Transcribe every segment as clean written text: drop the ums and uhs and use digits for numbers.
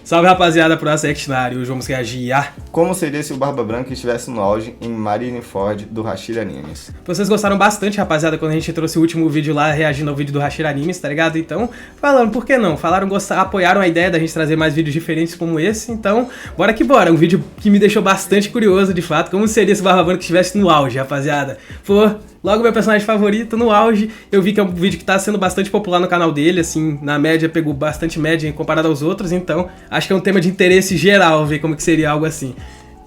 Salve, rapaziada, pro Sectionário. Hoje vamos reagir a... Como seria se o Barba Branca estivesse no auge em Marineford do Hashira Animes? Vocês gostaram bastante, rapaziada, quando a gente trouxe o último vídeo lá reagindo ao vídeo do Hashira Animes, tá ligado? Então, falando, por que não? Falaram, apoiaram a ideia da gente trazer mais vídeos diferentes como esse, então, bora que bora. Um vídeo que me deixou bastante curioso, de fato, como seria se o Barba Branca estivesse no auge, rapaziada. Pô, logo meu personagem favorito no auge. Eu vi que é um vídeo que tá sendo bastante popular no canal dele, assim, na média, pegou bastante média comparado aos outros, então acho que é um tema de interesse geral ver como que seria algo assim.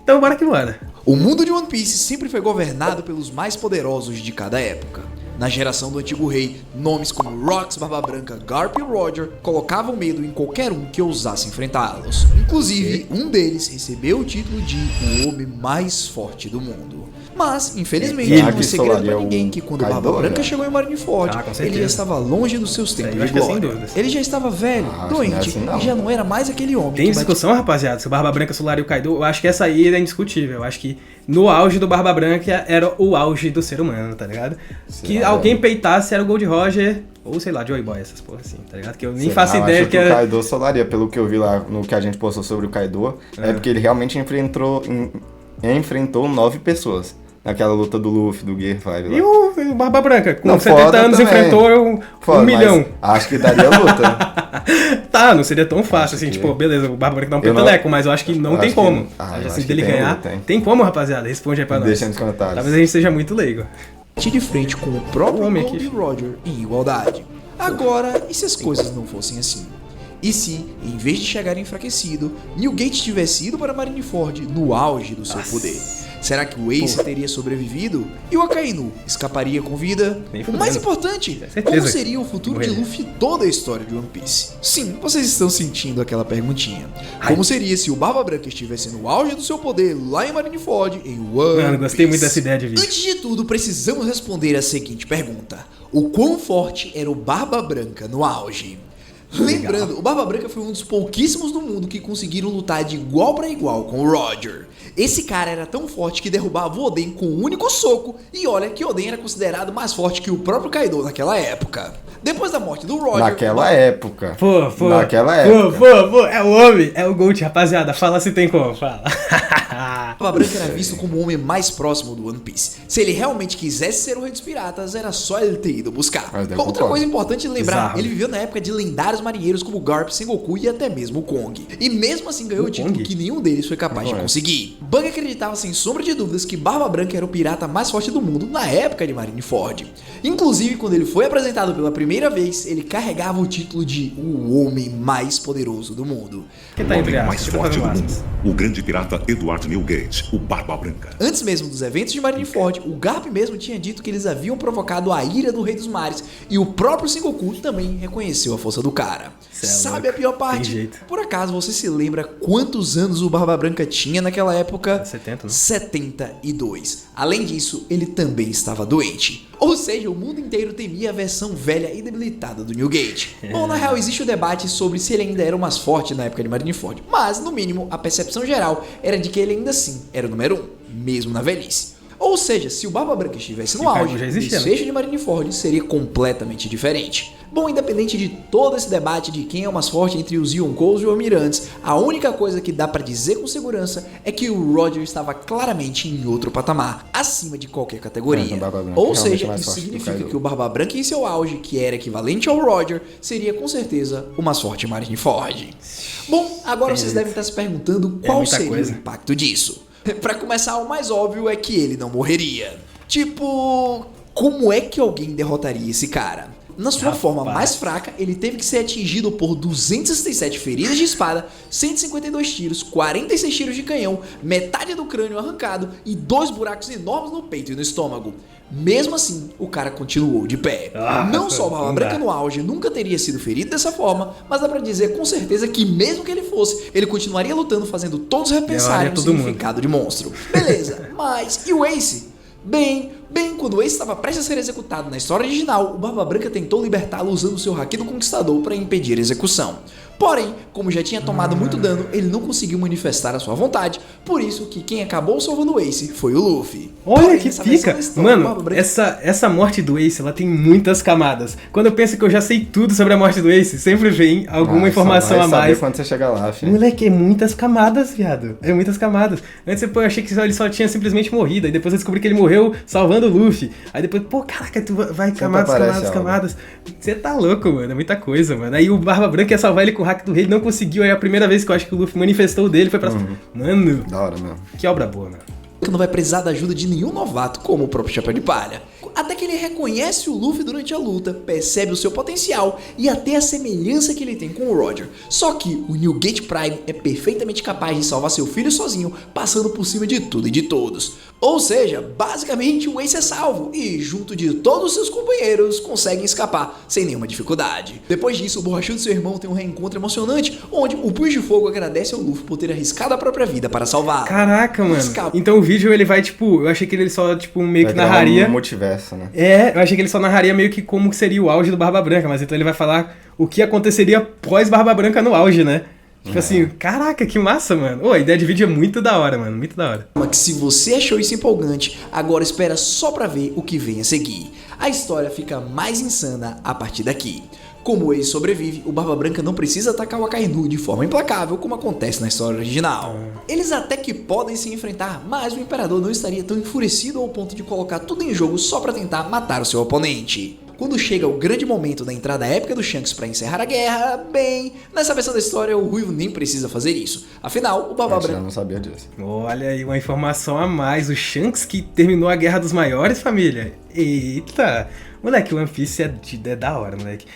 Então bora que bora. O mundo de One Piece sempre foi governado pelos mais poderosos de cada época. Na geração do antigo rei, nomes como Rox, Barba Branca, Garp e Roger colocavam medo em qualquer um que ousasse enfrentá-los. Inclusive, um deles recebeu o título de o homem mais forte do mundo. Mas, infelizmente, não é segredo pra ninguém que quando Barba Branca chegou em Marineford, ele já estava longe dos seus tempos de glória. Ele já estava velho, doente, e já não era mais aquele homem. Tem discussão, rapaziada, se o Barba Branca solaria o Kaido. Eu acho que essa aí é indiscutível. Eu acho que no auge do Barba Branca era o auge do ser humano, tá ligado? Que alguém peitasse era o Gold Roger, ou sei lá, Joy Boy, essas porra assim, tá ligado? Que eu nem faço ideia que o Kaido solaria, pelo que eu vi lá no que a gente postou sobre o Kaido, é porque ele realmente enfrentou 9 pessoas. Naquela luta do Luffy, do Gear 5 lá. E o Barba Branca, com 70 anos, também enfrentou um milhão. Acho que daria luta. Tá, não seria tão fácil assim, tipo, beleza, o Barba Branca dá um peteleco, mas eu acho que não tem como. Assim, dele ganhar. Tem como, rapaziada? Responde aí pra nós. Deixa nos comentários. Talvez a gente seja muito leigo. De frente com o próprio Gold Roger em igualdade. Agora, e se as coisas não fossem assim? E se, em vez de chegar enfraquecido, Newgate tivesse ido para Marineford no auge do seu poder? Será que o Ace teria sobrevivido? E o Akainu escaparia com vida? O mais importante, como seria o futuro de Luffy e toda a história de One Piece? Sim, vocês estão sentindo aquela perguntinha. Como seria se o Barba Branca estivesse no auge do seu poder lá em Marineford, em One Piece? Mano, gostei muito dessa ideia de vídeo. Antes de tudo, precisamos responder a seguinte pergunta. O quão forte era o Barba Branca no auge? Lembrando, o Barba Branca foi um dos pouquíssimos do mundo que conseguiram lutar de igual para igual com o Roger. Esse cara era tão forte que derrubava o Oden com um único soco, e olha que Oden era considerado mais forte que o próprio Kaido naquela época. Depois da morte do Roger... Naquela época. É o homem, é o Gold, rapaziada, fala se tem como, fala. Barba Branca era visto como o homem mais próximo do One Piece. Se ele realmente quisesse ser o rei dos piratas, era só ele ter ido buscar. Outra coisa importante de lembrar, ele viveu na época de lendários marinheiros como Garp, Sengoku e até mesmo o Kong. E mesmo assim ganhou o título que nenhum deles foi capaz de conseguir. Bug acreditava sem sombra de dúvidas que Barba Branca era o pirata mais forte do mundo na época de Marineford. Inclusive, quando ele foi apresentado pela primeira vez, ele carregava o título de o homem mais poderoso do mundo. O homem mais forte do mundo, o grande pirata Edward Newgate, o Barba Branca. Antes mesmo dos eventos de Marineford, o Garp mesmo tinha dito que eles haviam provocado a ira do Rei dos Mares, e o próprio Sengoku também reconheceu a força do cara. Sabe a pior parte? Por acaso você se lembra quantos anos o Barba Branca tinha naquela época? 70, né? 72. Além disso, ele também estava doente. Ou seja, o mundo inteiro temia a versão velha e debilitada do Newgate. Bom, na real existe o debate sobre se ele ainda era o mais forte na época de Marineford, mas no mínimo a percepção geral era de que ele ainda assim era o número 1, mesmo na velhice. Ou seja, se o Barba Branca estivesse no auge, o desfecho de Marineford seria completamente diferente. Bom, independente de todo esse debate de quem é o mais forte entre os Yonkous e os Almirantes, a única coisa que dá pra dizer com segurança é que o Roger estava claramente em outro patamar, acima de qualquer categoria. Ou seja, isso significa que o Barba Branca em seu auge, que era equivalente ao Roger, seria com certeza o mais forte em Marineford. Bom, agora vocês devem estar se perguntando qual seria o impacto disso. Pra começar, o mais óbvio é que ele não morreria. Tipo, como é que alguém derrotaria esse cara? Na sua forma mais fraca, ele teve que ser atingido por 267 feridas de espada, 152 tiros, 46 tiros de canhão, metade do crânio arrancado e 2 buracos enormes no peito e no estômago. Mesmo assim, o cara continuou de pé. Não só o Barba Branca no auge nunca teria sido ferido dessa forma, mas dá pra dizer com certeza que mesmo que ele fosse, ele continuaria lutando, fazendo todos repensarem no significado de monstro. Beleza, mas e o Ace? Bem, quando o Ace estava prestes a ser executado na história original, o Barba Branca tentou libertá-lo usando seu Haki do Conquistador para impedir a execução. Porém, como já tinha tomado muito dano, ele não conseguiu manifestar a sua vontade, por isso que quem acabou salvando o Ace foi o Luffy. Olha Porém, que essa pica! versão da história do Barba Mano, Branca- essa morte do Ace, ela tem muitas camadas. Quando eu penso que eu já sei tudo sobre a morte do Ace, sempre vem alguma informação só a vai mais. saber quando você chegar lá, filho. Moleque, é muitas camadas, viado. É muitas camadas. Antes eu achei que ele só tinha simplesmente morrido. Aí depois eu descobri que ele morreu salvando o Luffy. Aí depois, pô, caraca, tu vai camadas, aparece camadas, algo. camadas. Você tá louco, mano. É muita coisa, mano. Aí o Barba Branca ia salvar ele com o hack do rei, ele não conseguiu. Aí a primeira vez que eu acho que o Luffy manifestou o dele foi pra... Mano, Da hora mesmo. que obra boa, mano. que não vai precisar da ajuda de nenhum novato, como o próprio Chapéu de Palha. Até que ele reconhece o Luffy durante a luta, percebe o seu potencial e até a semelhança que ele tem com o Roger. Só que o New Gate Prime é perfeitamente capaz de salvar seu filho sozinho, passando por cima de tudo e de todos. Ou seja, basicamente o Ace é salvo e, junto de todos os seus companheiros, conseguem escapar sem nenhuma dificuldade. Depois disso, o borrachudo e seu irmão têm um reencontro emocionante, onde o Punho de Fogo agradece ao Luffy por ter arriscado a própria vida para salvá-lo. Caraca, mano. Escapa. Então o vídeo ele vai, tipo, eu achei que ele só, tipo, meio Vai que criar narraria. um multiverso, né? É, eu achei que ele só narraria meio que como seria o auge do Barba Branca, mas então ele vai falar o que aconteceria pós Barba Branca no auge, né? Tipo assim, caraca, que massa, mano. Ô, a ideia de vídeo é muito da hora, mano, muito da hora. Que se você achou isso empolgante, agora espera só pra ver o que vem a seguir. A história fica mais insana a partir daqui. Como ele sobrevive, o Barba Branca não precisa atacar o Akainu de forma implacável como acontece na história original. Eles até que podem se enfrentar, mas o Imperador não estaria tão enfurecido ao ponto de colocar tudo em jogo só pra tentar matar o seu oponente. Quando chega o grande momento da entrada épica do Shanks para encerrar a guerra, bem, nessa versão da história o Ruivo nem precisa fazer isso. Afinal, o Barba Eu já Branca... não sabia disso. Olha aí uma informação a mais. O Shanks que terminou a Guerra dos Maiores, família. Eita. Moleque, o One Piece é da hora, moleque.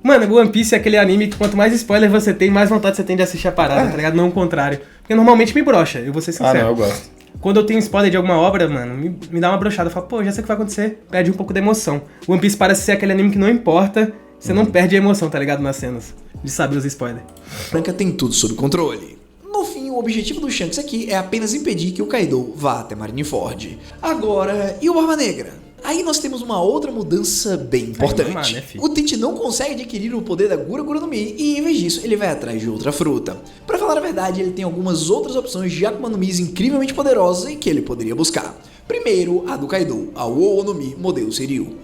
Mano, o One Piece é aquele anime que quanto mais spoiler você tem, mais vontade você tem de assistir a parada, tá ligado? Não o contrário. Porque normalmente me brocha, eu vou ser sincero. Ah, não, eu gosto. Quando eu tenho spoiler de alguma obra, mano, me dá uma brochada. Eu falo, pô, já sei o que vai acontecer. Perde um pouco da emoção. O One Piece parece ser aquele anime que não importa, você não perde a emoção, tá ligado? Nas cenas. De saber os spoilers. Branca tem tudo sob controle. No fim, o objetivo do Shanks aqui é apenas impedir que o Kaido vá até Marineford. Agora, e o Barba Negra? Aí nós temos uma outra mudança bem importante. né, filho? O Tite não consegue adquirir o poder da Gura Gura no Mi e, em vez disso, ele vai atrás de outra fruta. Pra falar a verdade, ele tem algumas outras opções de Akuma no Mis incrivelmente poderosas e que ele poderia buscar. Primeiro, a do Kaido, a Uou no Mi modelo Seiryu.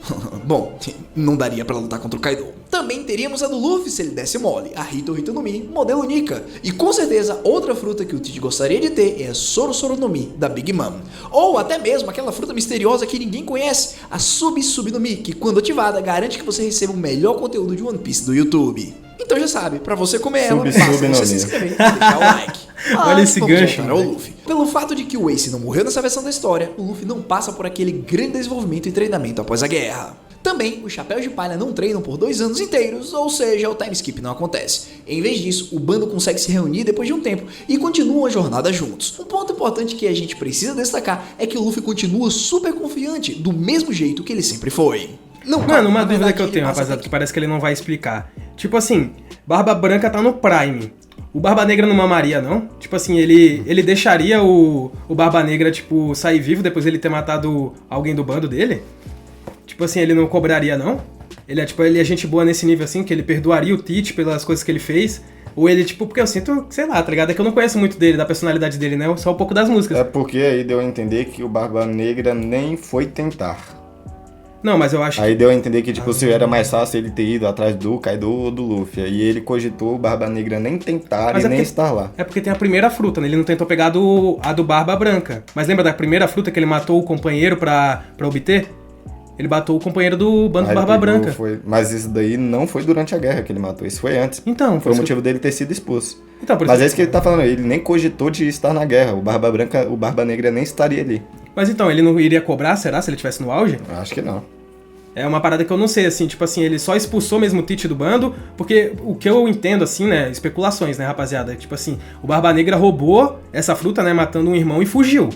Bom, não daria pra lutar contra o Kaido. Também teríamos a do Luffy se ele desse mole, a Hito Hito no Mi modelo Nika. E com certeza, outra fruta que o Tite gostaria de ter é a Soro Soro no Mi da Big Mom. Ou até mesmo aquela fruta misteriosa que ninguém conhece, a Sub Sub no Mi, que quando ativada garante que você receba o melhor conteúdo de One Piece do YouTube. Então já sabe, pra você comer ela, Sub basta Sub no você se Mi. inscrever e deixar o like. Olha esse vamos gancho, voltar ao moleque. Luffy. Pelo fato de que o Ace não morreu nessa versão da história, o Luffy não passa por aquele grande desenvolvimento e treinamento após a guerra. Também, os Chapéus de Palha não treinam por 2 anos inteiros, ou seja, o time skip não acontece. Em vez disso, o bando consegue se reunir depois de um tempo e continuam a jornada juntos. Um ponto importante que a gente precisa destacar é que o Luffy continua super confiante, do mesmo jeito que ele sempre foi. Não, Mano, uma na dúvida verdade, que eu ele tenho, passa rapaziada, que parece que ele não vai explicar. Tipo assim, Barba Branca tá no Prime. O Barba Negra não mamaria, não? Tipo assim, ele deixaria o Barba Negra, tipo, sair vivo depois de ele ter matado alguém do bando dele? Tipo assim, ele não cobraria, não? Ele é gente boa nesse nível assim, que ele perdoaria o Tite pelas coisas que ele fez? Ou ele, tipo, porque eu sinto, sei lá, tá ligado? É que eu não conheço muito dele, da personalidade dele, né? Só um pouco das músicas. É porque aí deu a entender que o Barba Negra nem foi tentar. Não, mas eu acho Aí deu a entender que, tipo, se era mais fácil ele ter ido atrás do Kaido ou do Luffy. Aí ele cogitou o Barba Negra nem tentar Mas e é nem porque- estar lá. É porque tem a primeira fruta, né? Ele não tentou pegar a do Barba Branca. Mas lembra da primeira fruta que ele matou o companheiro pra obter? Ele matou o companheiro do bando Aí Barba ele pegou, Branca. Mas isso daí não foi durante a guerra que ele matou, isso foi antes. Então, Foi o isso- motivo dele ter sido expulso. Então, por Mas é isso que ele tá falando, ele nem cogitou de estar na guerra. O Barba Branca, o Barba Negra nem estaria ali. Mas então, ele não iria cobrar, será? Se ele estivesse no auge? Eu acho que não. É uma parada que eu não sei, assim, tipo assim, ele só expulsou mesmo o Tite do bando, porque o que eu entendo, assim, né, especulações, né, rapaziada, tipo assim, o Barba Negra roubou essa fruta, né, matando um irmão e fugiu,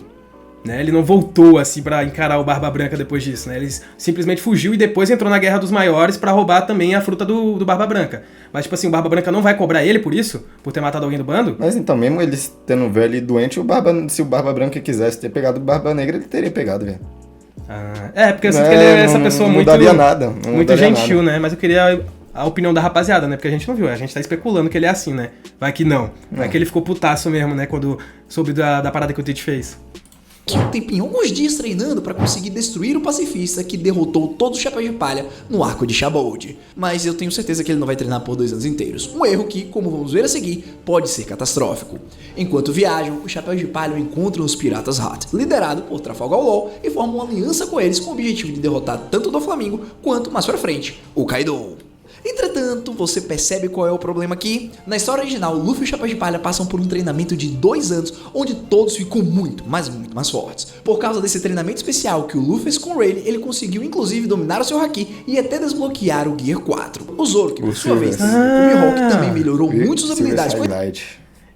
né, ele não voltou, assim, pra encarar o Barba Branca depois disso, né, ele simplesmente fugiu e depois entrou na Guerra dos Maiores pra roubar também a fruta do Barba Branca. Mas, tipo assim, o Barba Branca não vai cobrar ele por isso? Por ter matado alguém do bando? Mas então, mesmo ele tendo velho e doente, se o Barba Branca quisesse ter pegado o Barba Negra, ele teria pegado, velho. Ah, porque eu sinto que ele é essa pessoa não muito... mudaria nada. Não muito mudaria gentil, nada. né, mas eu queria a opinião da rapaziada, né? Porque a gente não viu, a gente tá especulando que ele é assim, né? Vai que não. Vai que ele ficou putaço mesmo, né? Quando soube da parada que o Tite fez. Que um tempinho, alguns dias treinando para conseguir destruir o pacifista que derrotou todo o Chapéu de Palha no arco de Shabold. Mas eu tenho certeza que ele não vai treinar por 2 anos inteiros. Um erro que, como vamos ver a seguir, pode ser catastrófico. Enquanto viajam, o Chapéu de Palha encontra os Piratas Hat, liderado por Trafalgar Law, e formam uma aliança com eles com o objetivo de derrotar tanto o Doflamingo quanto, mais pra frente, o Kaido. Entretanto, você percebe qual é o problema aqui? Na história original, Luffy e o Chapéu de Palha passam por um treinamento de 2 anos, onde todos ficam muito, mas muito mais fortes. Por causa desse treinamento especial que o Luffy fez com o Rayleigh, ele conseguiu inclusive dominar o seu Haki e até desbloquear o Gear 4. O Zoro, que por sua vez, o Mihawk também melhorou muito suas habilidades.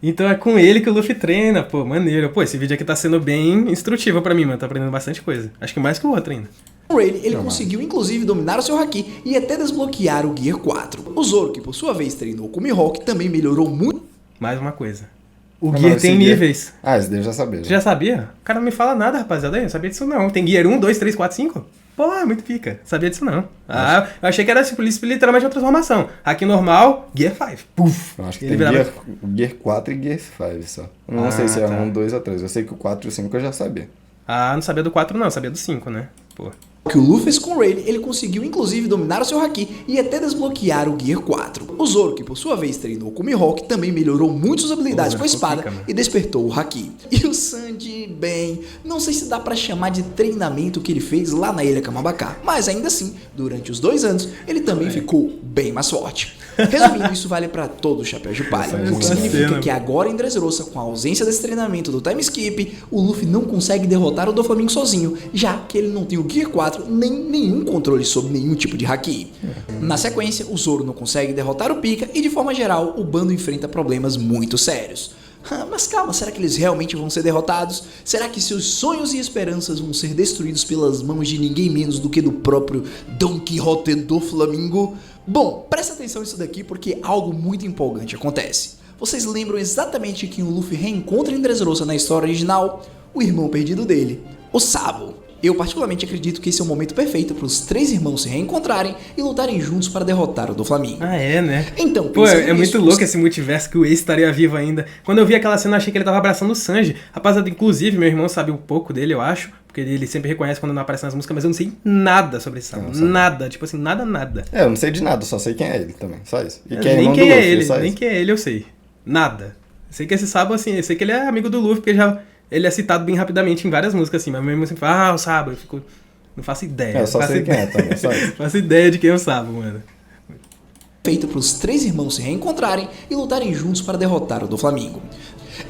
Então é com ele que o Luffy treina, pô, maneiro. Pô, esse vídeo aqui tá sendo bem instrutivo pra mim, mano, tá aprendendo bastante coisa. Acho que mais que o outro ainda. O Rayleigh, ele conseguiu inclusive dominar o seu Haki e até desbloquear o Gear 4. O Zoro, que por sua vez treinou com o Mihawk, também melhorou muito. Mais uma coisa. O Gear tem níveis. Ah, isso daí eu já sabia. Já sabia? O cara não me fala nada, rapaziada. Eu não sabia disso não. Tem Gear 1, 2, 3, 4, 5? Pô, é muito pica. Sabia disso não. Ah, eu achei que era tipo, literalmente uma transformação. Haki normal, Gear 5. Puf. Eu acho que tem Gear 4 e Gear 5 só. Eu não sei se é 1, 2 ou 3. Eu sei que o 4 e o 5 eu já sabia. Ah, não sabia do 4 não, sabia do 5, né? Pô. Que o Luffy fez com o Rayleigh, ele conseguiu inclusive dominar o seu Haki e até desbloquear o Gear 4. O Zoro, que por sua vez treinou com o Mihawk, também melhorou muito suas habilidades com a espada e despertou o Haki. E o Sanji, bem, não sei se dá pra chamar de treinamento que ele fez lá na Ilha Kamabaka, mas ainda assim, durante os 2 anos, ele também ficou bem mais forte. Resumindo, isso vale pra todo o Chapéu de Palha, o que significa que agora em Dressrosa, com a ausência desse treinamento do time skip, o Luffy não consegue derrotar o Doflamingo sozinho, já que ele não tem o Gear 4 nem nenhum controle sobre nenhum tipo de Haki. Na sequência, o Zoro não consegue derrotar o Pika e de forma geral, o bando enfrenta problemas muito sérios. Mas calma, será que eles realmente vão ser derrotados? Será que seus sonhos e esperanças vão ser destruídos pelas mãos de ninguém menos do que do próprio Don Quixote do Flamingo? Bom, presta atenção nisso daqui porque algo muito empolgante acontece. Vocês lembram exatamente quem o Luffy reencontra em Dressrosa na história original? O irmão perdido dele, o Sabo. Eu particularmente acredito que esse é o momento perfeito para os 3 irmãos se reencontrarem e lutarem juntos para derrotar o Doflamingo. Ah, é, né? Então, pô, é muito louco esse multiverso que o Ace estaria vivo ainda. Quando eu vi aquela cena, eu achei que ele tava abraçando o Sanji. Rapaziada, inclusive, meu irmão sabe um pouco dele, eu acho. Porque ele sempre reconhece quando não aparece nas músicas, mas eu não sei nada sobre esse Sabo. Nada, tipo assim, nada. É, eu não sei de nada, só sei quem é ele também, só isso. E quem nem é quem do é Luffy, ele, nem quem é ele eu sei. Nada. Sei que esse Sabo, assim, eu sei que ele é amigo do Luffy, porque já ele é citado bem rapidamente em várias músicas, assim, mas mesmo assim, fala, o Sabo, eu fico... Não faço ideia. Eu só sei quem é também, só isso. Faço ideia de quem é o Sabo, mano. Feito para os 3 irmãos se reencontrarem e lutarem juntos para derrotar o Doflamingo.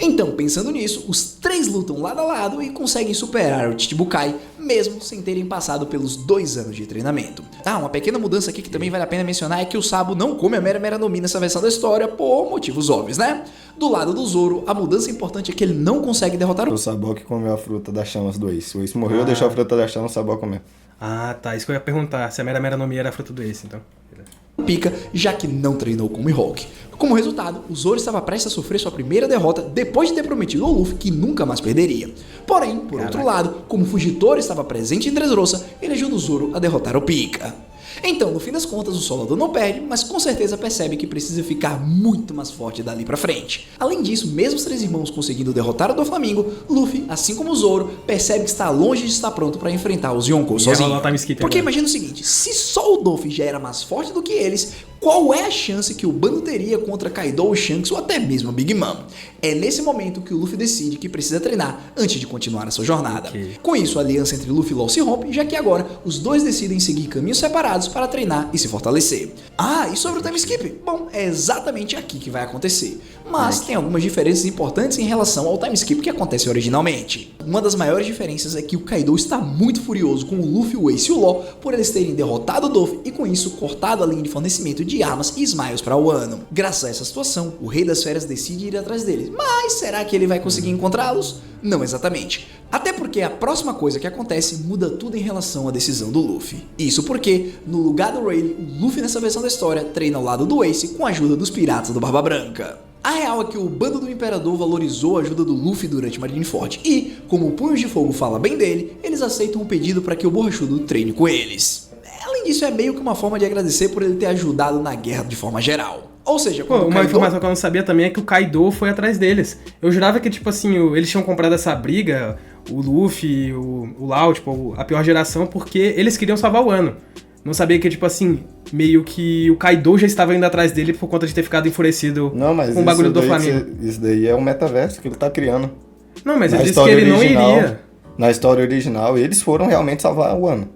Então, pensando nisso, os 3 lutam lado a lado e conseguem superar o Chichibukai, mesmo sem terem passado pelos 2 anos de treinamento. Uma pequena mudança aqui que também vale a pena mencionar é que o Sabo não come a Mera no Mi nessa versão da história por motivos óbvios, né? Do lado do Zoro, a mudança importante é que ele não consegue derrotar o Sabo que comeu a fruta das chamas do Ace. O Ace morreu, deixou a fruta das chamas, o Sabo comeu. Ah, tá. Isso que eu ia perguntar. Se a Mera no Mi era a fruta do Ace, então. Pika, já que não treinou com o Mihawk. Como resultado, o Zoro estava prestes a sofrer sua primeira derrota depois de ter prometido ao Luffy que nunca mais perderia. Porém, por outro lado, como o Fugitório estava presente em Dressrosa, ele ajuda o Zoro a derrotar o Pika. Então, no fim das contas, o Solador não perde, mas com certeza percebe que precisa ficar muito mais forte dali pra frente. Além disso, mesmo os 3 irmãos conseguindo derrotar o Doflamingo, Luffy, assim como o Zoro, percebe que está longe de estar pronto para enfrentar os Yonkou sozinho. Porque imagina o seguinte, se só o Luffy já era mais forte do que eles, qual é a chance que o bando teria contra Kaido ou Shanks ou até mesmo Big Mom? É nesse momento que o Luffy decide que precisa treinar antes de continuar a sua jornada. Com isso, a aliança entre Luffy e Law se rompe, já que agora os dois decidem seguir caminhos separados para treinar e se fortalecer. E sobre o time skip? Bom, é exatamente aqui que vai acontecer. Mas tem algumas diferenças importantes em relação ao time skip que acontece originalmente. Uma das maiores diferenças é que o Kaido está muito furioso com o Luffy, o Ace e o Law por eles terem derrotado o Luffy e com isso cortado a linha de fornecimento de armas e Smiles para o Wano. Graças a essa situação, o Rei das Feras decide ir atrás deles. Mas será que ele vai conseguir encontrá-los? Não exatamente. Até porque a próxima coisa que acontece muda tudo em relação à decisão do Luffy. Isso porque, no lugar do Rayleigh, o Luffy nessa versão da história treina ao lado do Ace com a ajuda dos piratas do Barba Branca. A real é que o bando do Imperador valorizou a ajuda do Luffy durante Marineford e, como o Punhos de Fogo fala bem dele, eles aceitam o pedido para que o Borrachudo treine com eles. Além disso, é meio que uma forma de agradecer por ele ter ajudado na guerra de forma geral. Ou seja, Pô, quando o uma Kaido... informação que eu não sabia também é que o Kaido foi atrás deles. Eu jurava que, tipo assim, eles tinham comprado essa briga, o Luffy, o Lau, tipo, a pior geração, porque eles queriam salvar o Wano. Não sabia que, tipo assim, meio que o Kaido já estava indo atrás dele por conta de ter ficado enfurecido Não, mas com o bagulho do Flamengo. Isso daí é um metaverso que ele tá criando. Não, mas Na ele disse que história ele original, não iria. Na história original, eles foram realmente salvar o Wano.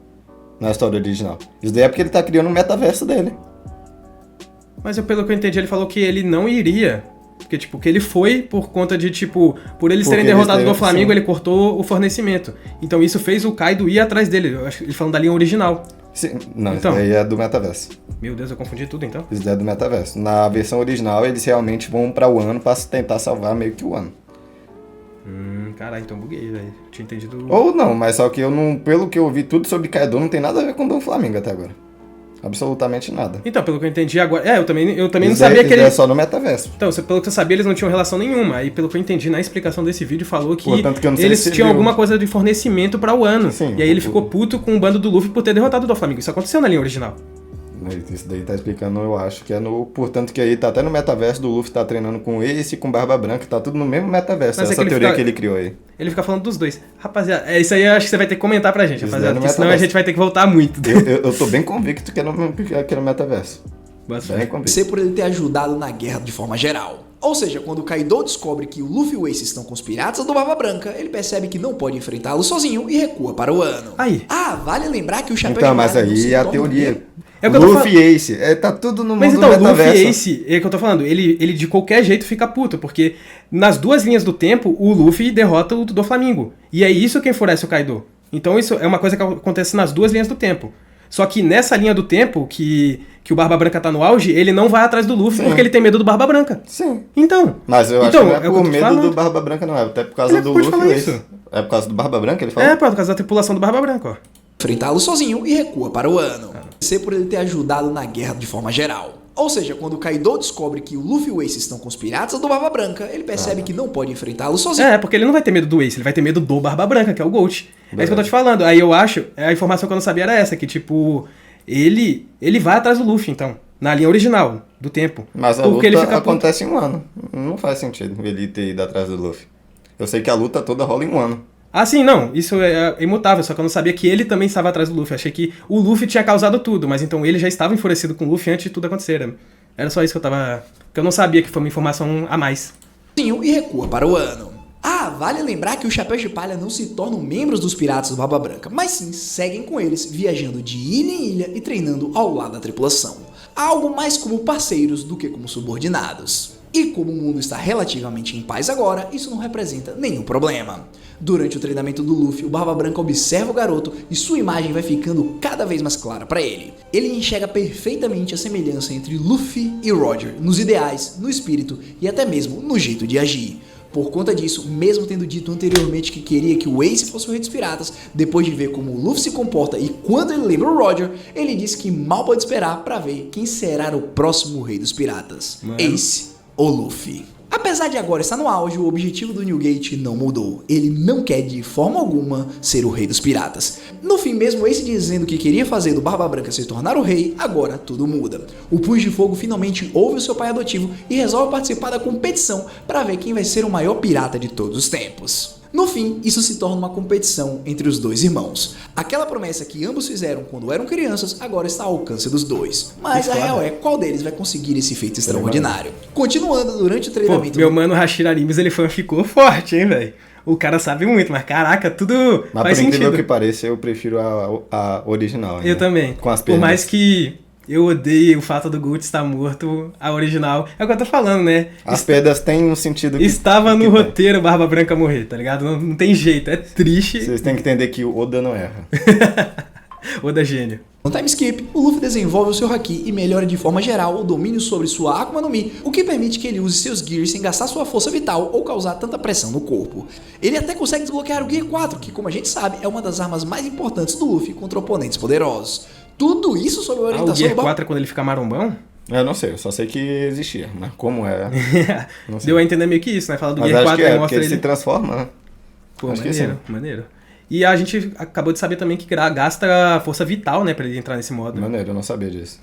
Na história original. Isso daí é porque ele tá criando um metaverso dele. Mas pelo que eu entendi, ele falou que ele não iria. Porque, tipo, que ele foi por conta de, tipo, por eles terem derrotado o Flamengo, ele cortou o fornecimento. Então isso fez o Kaido ir atrás dele. Eu acho, ele falando da linha original. Sim, não, Então. isso daí é do metaverso. Meu Deus, eu confundi tudo então. Isso daí é do metaverso. Na versão original, eles realmente vão pra Wano pra tentar salvar meio que o Wano. Caralho, então buguei, velho. Tinha entendido. Ou não, mas só que eu não, pelo que eu vi tudo sobre Kaido, não tem nada a ver com o do Flamengo até agora. Absolutamente nada. Então, pelo que eu entendi agora. Eu também não Isso sabia daí, que ele. é só no metaverso. Então, pelo que eu sabia, eles não tinham relação nenhuma. Aí, pelo que eu entendi na explicação desse vídeo, falou que Portanto, que eu não sei eles se tinham viu. alguma coisa de fornecimento pra Wano. Sim. E aí ele ficou puto com o bando do Luffy por ter derrotado o do Flamengo. Isso aconteceu na linha original. Isso daí tá explicando, eu acho que é no... Portanto que aí tá até no metaverso do Luffy, tá treinando com Ace e com Barba Branca, tá tudo no mesmo metaverso, Mas é essa que ele teoria fica- que ele criou aí. Ele fica falando dos dois. Rapaziada, isso aí eu acho que você vai ter que comentar pra gente, Isso rapaziada. daí é no Porque senão a metaverso. gente vai ter que voltar muito. Eu tô bem convicto que é no metaverso. Bota fé. Bem convicto. Ser por ele ter ajudado na guerra de forma geral. Ou seja, quando o Kaido descobre que o Luffy e o Ace estão com os piratas do Barba Branca, ele percebe que não pode enfrentá-lo sozinho e recua para o Wano. Aí. Vale lembrar que o Chapéu Então, de mas Palha não aí se é a torna um teoria. guerreiro. É o que eu tô Luffy e Ace, tá tudo no Mas mundo então, do o Luffy metaverso. e Ace, é o que eu tô falando, ele de qualquer jeito fica puto, porque nas duas linhas do tempo, o Luffy derrota o do Flamengo. E é isso que enfurece o Kaido. Então isso é uma coisa que acontece nas duas linhas do tempo. Só que nessa linha do tempo, que o Barba Branca tá no auge, ele não vai atrás do Luffy Sim. porque ele tem medo do Barba Branca. Sim. Então. Mas eu acho então, que não é o que eu por tô te medo falando. do Barba Branca, não. É até por causa Ele do acabou de Luffy e falar Ace. isso. É por causa do Barba Branca, ele falou? É, por causa da tripulação do Barba Branca, ó. Enfrentá-lo sozinho e recua para o Wano. Ser por ele ter ajudado na guerra de forma geral. Ou seja, quando o Kaido descobre que o Luffy e o Ace estão com os piratas do Barba Branca, ele percebe que não pode enfrentá-lo sozinho. É, porque ele não vai ter medo do Ace, ele vai ter medo do Barba Branca, que é o Gold. É isso que eu tô te falando. Aí eu acho, a informação que eu não sabia era essa, que tipo, ele vai atrás do Luffy, então, na linha original do tempo. Mas a Porque luta ele fica puto. acontece em um ano. Não faz sentido ele ter ido atrás do Luffy. Eu sei que a luta toda rola em um ano. Ah, sim, não, isso é imutável, só que eu não sabia que ele também estava atrás do Luffy. Eu achei que o Luffy tinha causado tudo, mas então ele já estava enfurecido com o Luffy antes de tudo acontecer. Era só isso que eu tava... que eu não sabia, que foi uma informação a mais. E recua para o Wano. Vale lembrar que os Chapéus de Palha não se tornam membros dos piratas do Barba Branca, mas sim seguem com eles, viajando de ilha em ilha e treinando ao lado da tripulação. Algo mais como parceiros do que como subordinados. E como o mundo está relativamente em paz agora, isso não representa nenhum problema. Durante o treinamento do Luffy, o Barba Branca observa o garoto e sua imagem vai ficando cada vez mais clara para ele. Ele enxerga perfeitamente a semelhança entre Luffy e Roger, nos ideais, no espírito e até mesmo no jeito de agir. Por conta disso, mesmo tendo dito anteriormente que queria que o Ace fosse o rei dos piratas, depois de ver como o Luffy se comporta e quando ele lembra o Roger, ele disse que mal pode esperar para ver quem será o próximo rei dos piratas, Ace ou Luffy. Apesar de agora estar no auge, o objetivo do Newgate não mudou. Ele não quer de forma alguma ser o rei dos piratas. No fim mesmo, Ace dizendo que queria fazer do Barba Branca se tornar o rei, agora tudo muda. O Punho de Fogo finalmente ouve o seu pai adotivo e resolve participar da competição para ver quem vai ser o maior pirata de todos os tempos. No fim, isso se torna uma competição entre os dois irmãos. Aquela promessa que ambos fizeram quando eram crianças agora está ao alcance dos dois. Mas a real é qual deles vai conseguir esse feito extraordinário. Continuando durante o Pô, treinamento... meu mano Hashira Animes, ele ficou forte, hein, velho? O cara sabe muito, mas caraca, tudo Mas faz por incrível sentido. que pareça, eu prefiro a original. Eu né? também. Com as Por pernas. mais que eu odeie o fato do Guts estar morto, a original... É o que eu tô falando, né? As pedras têm um sentido que... Estava no que tem. roteiro Barba Branca morrer, tá ligado? Não tem jeito, é triste. Vocês têm que entender que o Oda não erra. Oda gênio. No time skip, o Luffy desenvolve o seu Haki e melhora de forma geral o domínio sobre sua Akuma no Mi, o que permite que ele use seus Gears sem gastar sua força vital ou causar tanta pressão no corpo. Ele até consegue desbloquear o Gear 4, que como a gente sabe é uma das armas mais importantes do Luffy contra oponentes poderosos. Tudo isso sob a O orientação Gear do Barba... 4 é quando ele fica marombão? Eu não sei, eu só sei que existia, mas como é... Não sei. Deu a entender meio que isso, né? Fala do Mas Gear acho 4 que e porque mostra ele ele... se transforma, né? Pô, acho que maneiro, sim. maneiro. E a gente acabou de saber também que gasta força vital, né, pra ele entrar nesse modo. Maneiro, eu não sabia disso.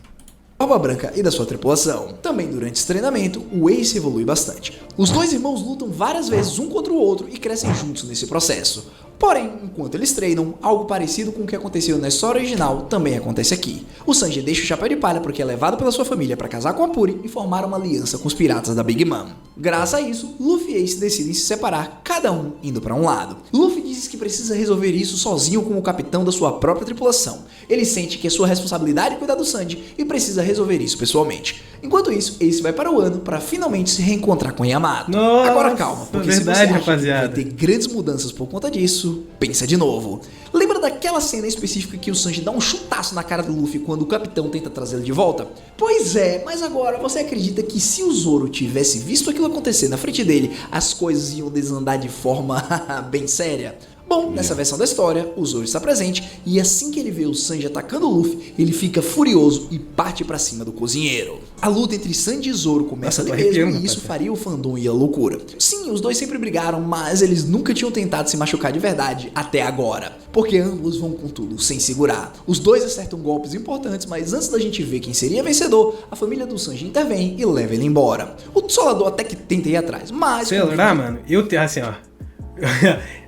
Barba Branca e da sua tripulação. Também durante esse treinamento, o Ace evolui bastante. Os dois irmãos lutam várias vezes um contra o outro e crescem juntos nesse processo. Porém, enquanto eles treinam, algo parecido com o que aconteceu na história original também acontece aqui. O Sanji deixa o Chapéu de Palha porque é levado pela sua família para casar com a Puri e formar uma aliança com os piratas da Big Mom. Graças a isso, Luffy e Ace decidem se separar, cada um indo para um lado. Luffy diz que precisa resolver isso sozinho como capitão da sua própria tripulação. Ele sente que é sua responsabilidade cuidar do Sanji e precisa resolver isso pessoalmente. Enquanto isso, Ace vai para o Wano para finalmente se reencontrar com Yamato. Nossa, agora calma, porque verdade, se você acha rapaziada. que vai ter grandes mudanças por conta disso, pensa de novo. Lembra daquela cena específica que o Sanji dá um chutaço na cara do Luffy quando o capitão tenta trazê-lo de volta? Pois é, mas agora você acredita que se o Zoro tivesse visto aquilo acontecer na frente dele, as coisas iam desandar de forma bem séria? Bom, nessa versão da história, o Zoro está presente e assim que ele vê o Sanji atacando o Luffy, ele fica furioso e parte pra cima do cozinheiro. A luta entre Sanji e Zoro começa ali mesmo e isso faria o fandom ir à loucura. Sim, os dois sempre brigaram, mas eles nunca tinham tentado se machucar de verdade até agora, porque ambos vão com tudo, sem segurar. Os dois acertam golpes importantes, mas antes da gente ver quem seria vencedor, a família do Sanji intervém e leva ele embora. O Solador até que tenta ir atrás, mas... Sei lá, mano, eu tenho assim, ó...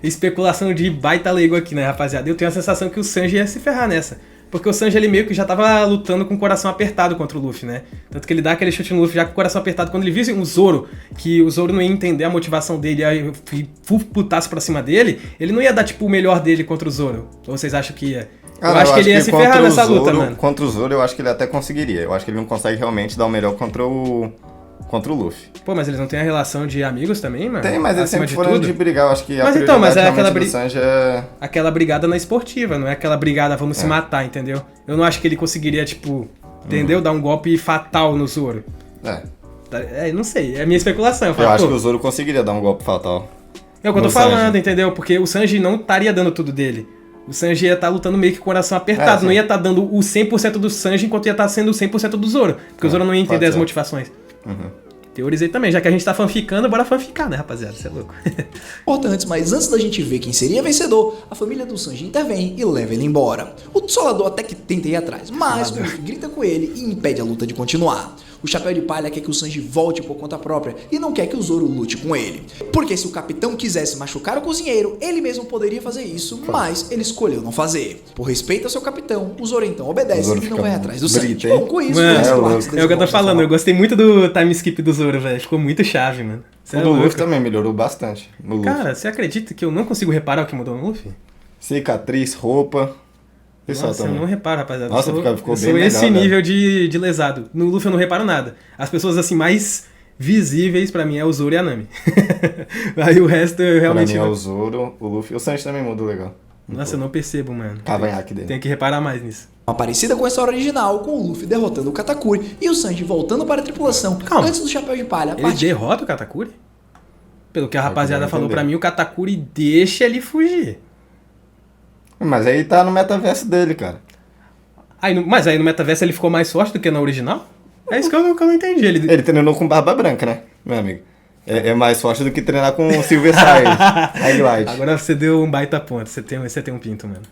especulação de baita leigo aqui, né, rapaziada? Eu tenho a sensação que o Sanji ia se ferrar nessa. Porque o Sanji, ele meio que já tava lutando com o coração apertado contra o Luffy, né? Tanto que ele dá aquele chute no Luffy já com o coração apertado. Quando ele viu o Zoro, que o Zoro não ia entender a motivação dele, aí putasse pra cima dele, ele não ia dar, tipo, o melhor dele contra o Zoro. Ou vocês acham que ia? Eu acho que ele ia se ferrar nessa luta, mano. Contra o Zoro, eu acho que ele até conseguiria. Eu acho que ele não consegue realmente dar o melhor contra o Luffy. Pô, mas eles não têm a relação de amigos também, mano? Tem, mas eles sempre foram de brigar. Eu acho que mas então, mas é aquela aquela brigada na esportiva, não é aquela brigada vamos se matar, entendeu? Eu não acho que ele conseguiria, tipo, entendeu? Dar um golpe fatal no Zoro. Não sei, é a minha especulação. Eu acho que o Zoro conseguiria dar um golpe fatal. É o que eu tô falando, entendeu? Porque o Sanji não estaria dando tudo dele. O Sanji ia estar lutando meio que com o coração apertado. Não ia estar dando o 100% do Sanji enquanto ia estar sendo o 100% do Zoro. Porque o Zoro não ia entender as motivações. Teorizei também, já que a gente tá fanficando, bora fanficar, né, rapaziada? Você é louco. Importantes, mas antes da gente ver quem seria vencedor, a família do Sanji intervém e leva ele embora. O Solador até que tenta ir atrás, mas o Luffy grita com ele e impede a luta de continuar. O Chapéu de Palha quer que o Sanji volte por conta própria e não quer que o Zoro lute com ele. Porque se o capitão quisesse machucar o cozinheiro, ele mesmo poderia fazer isso, mas ele escolheu não fazer. Por respeito ao seu capitão, o Zoro então obedece e não vai atrás do Sanji. Bom, com isso, é o que eu tô falando, eu gostei muito do time skip do Zoro, velho. Ficou muito chave, mano. O do Luffy também melhorou bastante. Cara, você acredita que eu não consigo reparar o que mudou no Luffy? Cicatriz, roupa... Nossa, eu não reparo, rapaziada. Nossa, ficou bem melhor. Eu sou esse nível né? de lesado. No Luffy eu não reparo nada. As pessoas assim mais visíveis pra mim é o Zoro e a Nami. Aí o resto eu realmente... Pra mim é o Zoro, o Luffy. O Sanji também mudou legal. Nossa, eu não percebo, mano. Cavanhaque dele. Tem que reparar mais nisso. Uma parecida com a história original, com o Luffy derrotando o Katakuri e o Sanji voltando para a tripulação antes do Chapéu de Palha. Ele derrota o Katakuri? Pelo que a rapaziada falou pra mim, o Katakuri deixa ele fugir. Mas aí tá no metaverso dele, cara. Mas aí no metaverso ele ficou mais forte do que na original? É isso que eu não entendi. Ele treinou com Barba Branca, né, meu amigo? É mais forte do que treinar com o Silver Highlight. Agora você deu um baita ponto. Você tem um pinto, mano.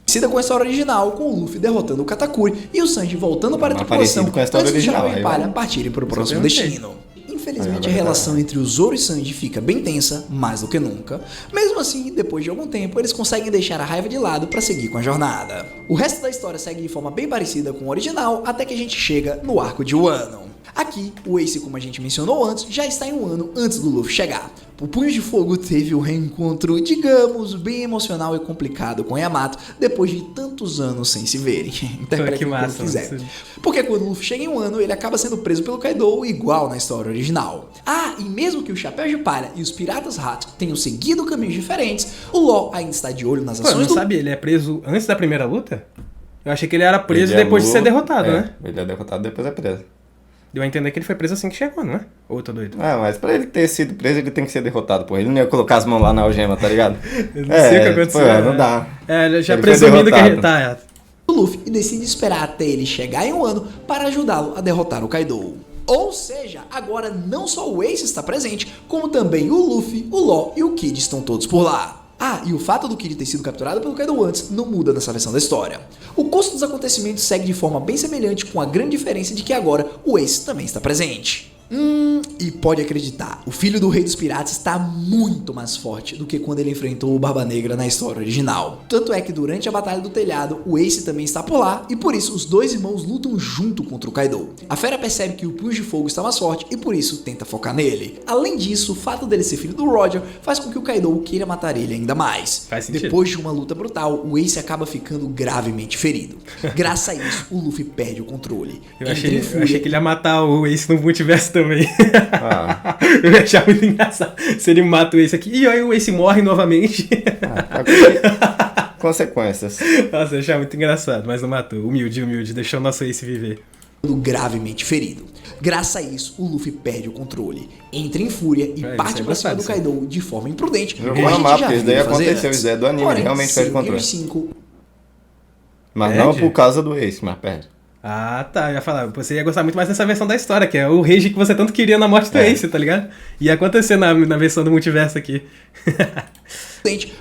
Parecida com a história original, com o Luffy derrotando o Katakuri e o Sanji voltando para a tripulação com a história antes do original, Chapéu de Palha partirem para o próximo destino. Infelizmente a relação entre o Zoro e Sanji fica bem tensa, mais do que nunca. Mesmo assim, depois de algum tempo, eles conseguem deixar a raiva de lado para seguir com a jornada. O resto da história segue de forma bem parecida com o original, até que a gente chega no arco de Wano. Aqui, o Ace, como a gente mencionou antes, já está em Wano antes do Luffy chegar. O Punho de Fogo teve um reencontro, digamos, bem emocional e complicado com Yamato, depois de tantos anos sem se verem. Interpretem como quiser. Porque quando o Luffy chega em Wano, ele acaba sendo preso pelo Kaido igual na história original. E mesmo que o Chapéu de Palha e os Piratas Hat tenham seguido caminhos diferentes, o Law ainda está de olho nas ações do... Ele é preso antes da primeira luta? Eu achei que ele era preso depois de ser derrotado, né? Ele é derrotado depois é preso. Deu a entender que ele foi preso assim que chegou, não é? Ou eu tô doido? Mas pra ele ter sido preso, ele tem que ser derrotado, pô. Ele não ia colocar as mãos lá na algema, tá ligado? Eu não sei o que aconteceu. Não dá. Já presumindo que ele tá... O Luffy decide esperar até ele chegar em Wano para ajudá-lo a derrotar o Kaido. Ou seja, agora não só o Ace está presente, como também o Luffy, o Law e o Kid estão todos por lá. Ah, e o fato do Kid ter sido capturado pelo Kaido antes não muda nessa versão da história. O curso dos acontecimentos segue de forma bem semelhante, com a grande diferença de que agora o Ace também está presente. E pode acreditar, o filho do rei dos piratas está muito mais forte do que quando ele enfrentou o Barba Negra na história original. Tanto é que durante a Batalha do Telhado, o Ace também está por lá e por isso os dois irmãos lutam junto contra o Kaido. A fera percebe que o Punho de Fogo está mais forte e por isso tenta focar nele. Além disso, o fato dele ser filho do Roger faz com que o Kaido queira matar ele ainda mais. Faz sentido. Depois de uma luta brutal, o Ace acaba ficando gravemente ferido. Graças a isso, o Luffy perde o controle. Eu achei que ele ia matar o Ace no multiverso também. Ah. Eu ia achar muito engraçado se ele mata o Ace aqui e aí o Ace morre novamente. Consequências. Nossa, eu achava muito engraçado, mas não matou. Humilde, deixou o nosso Ace viver. Gravemente ferido. Graças a isso, o Luffy perde o controle, entra em fúria e parte pra cima do Kaido de forma imprudente. Eu vou amar, porque isso daí aconteceu, isso daí é do anime, ele realmente perde o controle. Mas não por causa do Ace, mas perde. Ah, tá. Eu ia falar, você ia gostar muito mais dessa versão da história, que é o rage que você tanto queria na morte do Ace, tá ligado? Ia acontecer na versão do multiverso aqui.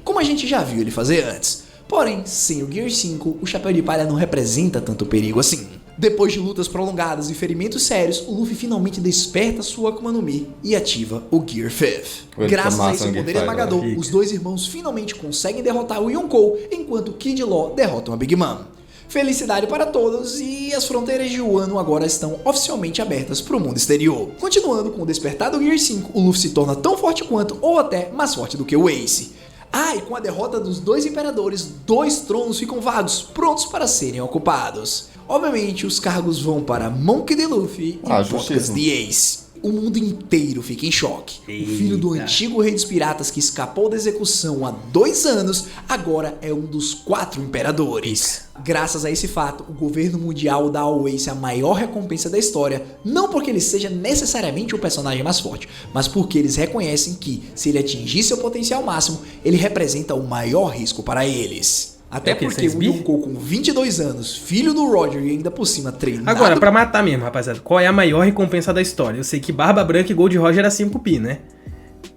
Como a gente já viu ele fazer antes. Porém, sem o Gear 5, o Chapéu de Palha não representa tanto perigo assim. Depois de lutas prolongadas e ferimentos sérios, o Luffy finalmente desperta sua Akuma no Mi e ativa o Gear 5. Graças a esse poder esmagador, os dois irmãos finalmente conseguem derrotar o Yonkou, enquanto o Kid Law derrotam a Big Mom. Felicidade para todos e as fronteiras de Wano agora estão oficialmente abertas para o mundo exterior. Continuando com o despertar do Gear 5, o Luffy se torna tão forte quanto, ou até mais forte do que o Ace. Ah, e com a derrota dos dois imperadores, 2 tronos ficam vagos, prontos para serem ocupados. Obviamente, os cargos vão para Monkey D. Luffy e Pocas D. Ace. O mundo inteiro fica em choque. O filho do antigo rei dos piratas que escapou da execução há 2 anos, agora é um dos 4 imperadores. Graças a esse fato, o governo mundial dá ao Ace a maior recompensa da história, não porque ele seja necessariamente o personagem mais forte, mas porque eles reconhecem que, se ele atingir seu potencial máximo, ele representa o maior risco para eles. Até porque o Yonkou com 22 anos, filho do Roger e ainda por cima treinado... Agora, pra matar mesmo, rapaziada, qual é a maior recompensa da história? Eu sei que Barba Branca e Gold Roger era 5 pi, né?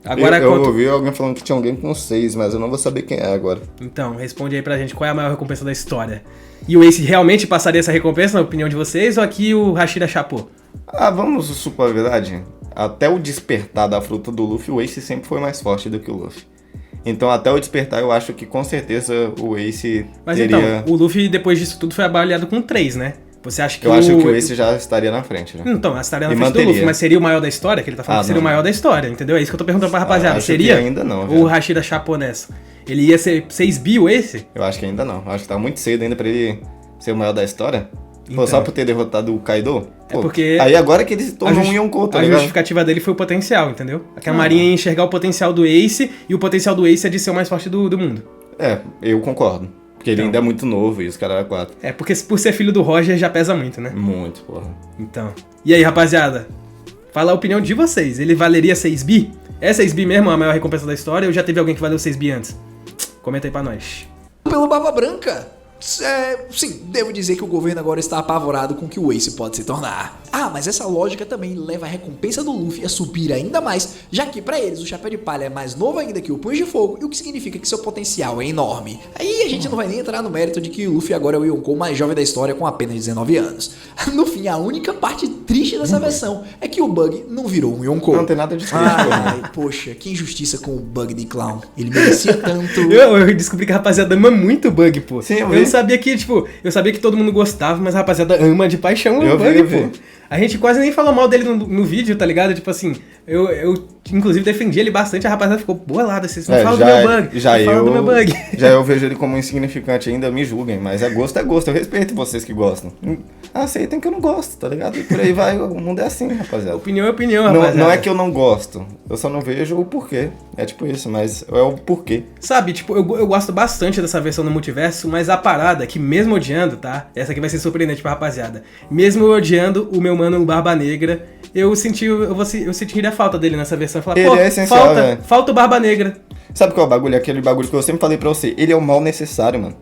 Agora, eu ouvi alguém falando que tinha alguém com 6, mas eu não vou saber quem é agora. Então, responde aí pra gente, qual é a maior recompensa da história? E o Ace realmente passaria essa recompensa, na opinião de vocês, ou aqui o Hashira chapou? Ah, vamos supor a verdade. Até o despertar da fruta do Luffy, o Ace sempre foi mais forte do que o Luffy. Então, até o despertar, eu acho que com certeza o Ace Mas teria... então, o Luffy, depois disso tudo, foi avaliado com 3, né? Você acha que eu acho que o Ace já estaria na frente, né? Então, estaria na frente do Luffy, mas seria o maior da história? Que ele tá falando que seria o maior da história, entendeu? É isso que eu tô perguntando pra rapaziada. Seria? Ainda não. Ou o Hashira chapou nessa? Ele ia ser 6 bi o Ace? Eu acho que ainda não. Acho que tá muito cedo ainda pra ele ser o maior da história. Então. Pô, só por ter derrotado o Kaido? Pô, é porque... Aí agora que ele se tornou um Yonkou, tá ligado? A justificativa dele foi o potencial, entendeu? Que a Marinha ia enxergar o potencial do Ace, e o potencial do Ace é de ser o mais forte do mundo. É, eu concordo. Porque ele ainda é muito novo e os caras eram 4. É, porque por ser filho do Roger já pesa muito, né? Muito, porra. Então. E aí, rapaziada? Fala a opinião de vocês. Ele valeria 6 bi? É 6 bi mesmo a maior recompensa da história ou já teve alguém que valeu 6 bi antes? Comenta aí pra nós. Pelo Barba Branca. Sim, devo dizer que o governo agora está apavorado com o que o Ace pode se tornar. Ah, mas essa lógica também leva a recompensa do Luffy a subir ainda mais, já que pra eles o Chapéu de Palha é mais novo ainda que o Punho de Fogo, e o que significa que seu potencial é enorme. Aí a gente não vai nem entrar no mérito de que o Luffy agora é o Yonkou mais jovem da história com apenas 19 anos. No fim, a única parte triste dessa versão é que o Bug não virou um Yonkou. Não tem nada de triste. Ai, poxa, que injustiça com o Bug de Clown. Ele merecia tanto... Eu descobri que a rapaziada ama muito o Bug, pô. Sim, eu não sabia que, tipo, eu sabia que todo mundo gostava, mas a rapaziada ama de paixão o Bug, pô. A gente quase nem falou mal dele no vídeo, tá ligado? Tipo assim, eu inclusive defendi ele bastante, a rapaziada ficou bolada, vocês não falam do meu Bug, do meu Bug. Já eu vejo ele como insignificante ainda, me julguem, mas é gosto, eu respeito vocês que gostam. Aceitem que eu não gosto, tá ligado? E por aí vai, o mundo é assim, rapaziada. Opinião é opinião, rapaziada. Não é que eu não gosto, eu só não vejo o porquê, é tipo isso, mas é o porquê. Sabe, tipo, eu gosto bastante dessa versão do multiverso, mas a parada é que mesmo odiando, tá? Essa aqui vai ser surpreendente pra rapaziada. Mesmo eu odiando o meu mano Barba Negra, eu sentiria falta dele nessa versão. Falar, ele é essencial, falta o Barba Negra. Sabe qual é o bagulho? Aquele bagulho que eu sempre falei pra você. Ele é o mal necessário, mano.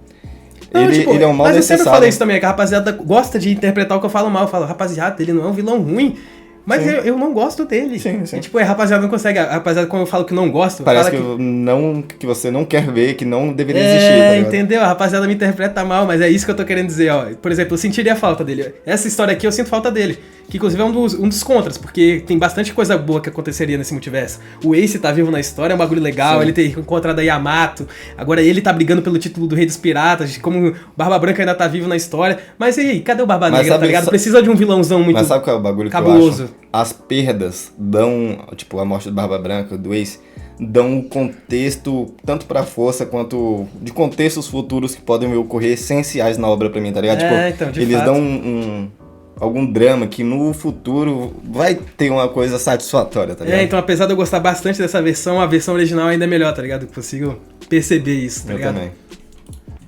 Não, ele é um mal mas necessário. eu sempre falei isso também, que a rapaziada gosta de interpretar o que eu falo mal. Eu falo, rapaziada, ele não é um vilão ruim. Mas eu não gosto dele. Sim, sim. E, tipo, a rapaziada não consegue. A rapaziada, quando eu falo que não gosto, Parece fala que você não quer ver, que não deveria existir, tá ligado? Entendeu? A rapaziada me interpreta mal, mas é isso que eu tô querendo dizer, ó. Por exemplo, eu sentiria falta dele. Essa história aqui eu sinto falta dele. Que inclusive é um dos contras, porque tem bastante coisa boa que aconteceria nesse multiverso. O Ace tá vivo na história, é um bagulho legal, Sim. ele ter encontrado a Yamato. Agora ele tá brigando pelo título do Rei dos Piratas, como Barba Branca ainda tá vivo na história. Mas e aí, cadê o Barba Negra, tá ligado? Precisa de um vilãozão muito Mas sabe qual é o bagulho cabuloso. que eu acho? As perdas dão, tipo, a morte do Barba Branca, do Ace, dão um contexto, tanto pra força quanto de contextos futuros que podem ocorrer essenciais na obra pra mim, tá ligado? Então, de eles fato. dão algum drama que no futuro vai ter uma coisa satisfatória, tá ligado? Então apesar de eu gostar bastante dessa versão, a versão original ainda é melhor, tá ligado? Eu consigo perceber isso, tá Eu ligado? também.